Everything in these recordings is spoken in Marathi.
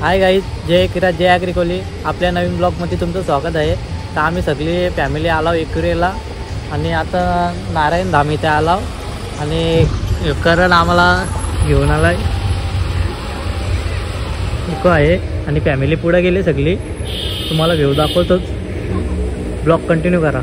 हाय गाईज, जय किरात जय ॲग्रिकोली. आपल्या नवीन ब्लॉगमध्ये तुमचं स्वागत आहे. तर आम्ही सगळी फॅमिली आलो एकविरेला आणि आता नारायण धाम इथे आलो आणि करण आम्हाला घेऊन आलाय इको आहे आणि फॅमिली पुढे गेली सगळी. तुम्हाला व्ह्यू दाखवतोच, ब्लॉग कंटिन्यू करा.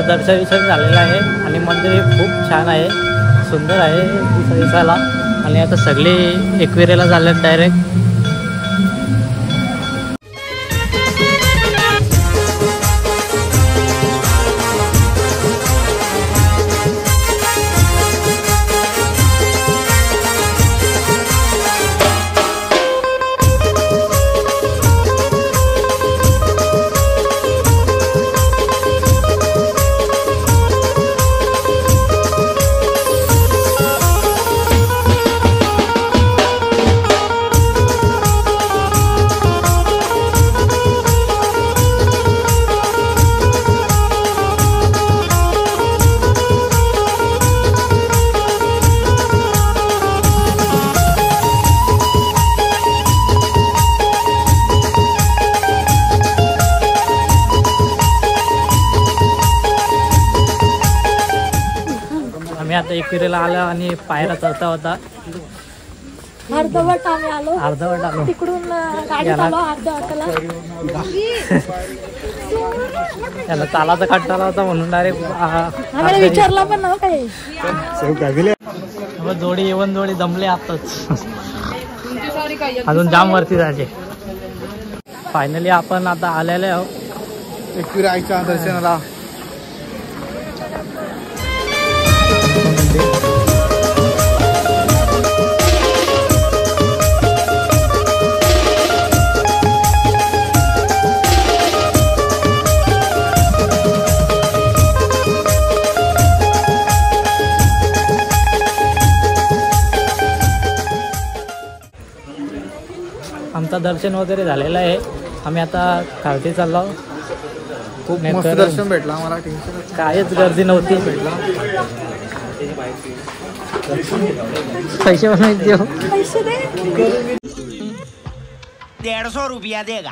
दर्शन विसर्जन झालेलं आहे आणि मंदिर हे खूप छान आहे, सुंदर आहे दिसायला. आणि आता सगळे एकविरेला झाले डायरेक्ट. आम्ही आता एकविरेला आलो आणि पायरा चढता होता. अर्धवट आलो तिकडून गाडीत आलो अर्धवटला. त्याला चालाचा कंटाळा होता म्हणून डायरेक्ट आम्हाला विचारला पण नाव काय. जोडी येऊन जोडी जमले आताच, अजून जाम वरती जायचे. फायनली आपण आता आलेले आहोत एकविरा आईच्या दर्शनाला. आमचं दर्शन वगैरे झालेलं आहे. आम्ही आता खालती चाललो. खूप मस्त दर्शन भेटलं आम्हाला, काहीच गर्दी नव्हती. पैसे बनवायचे देऊ, 150 रुपया देगा.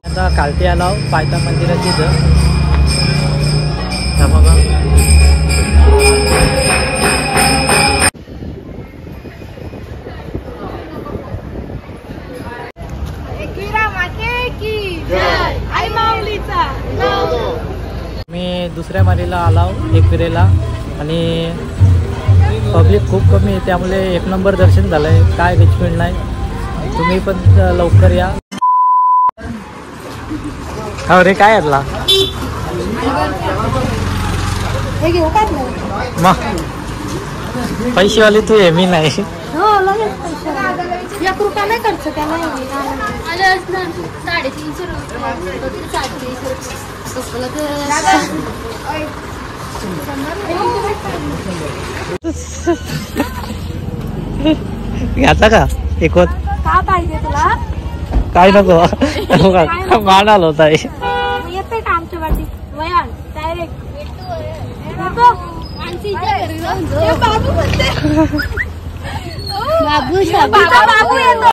आता खालती आलो पायथा मंदिराची इथं बघा. मी दुसऱ्या मारीला आलो एकविरेला आणि पब्लिक खूप कमी आहे, त्यामुळे एक नंबर दर्शन झालंय. काय रिचमेंट नाही, तुम्ही पण लवकर या. अरे काय आणला हे घेऊ का? पैसेवाली तू आहे, मी नाही. हो लगेच पैसे. 1 रुपया नाही खर्च त्याला. माझ्या 350 घ्यायचा का एकवत? का पाहिजे तुला? काय नको मान आलो होता. येते का आमच्या वाटी वयान डायरेक्ट बाबू बाबू येतो.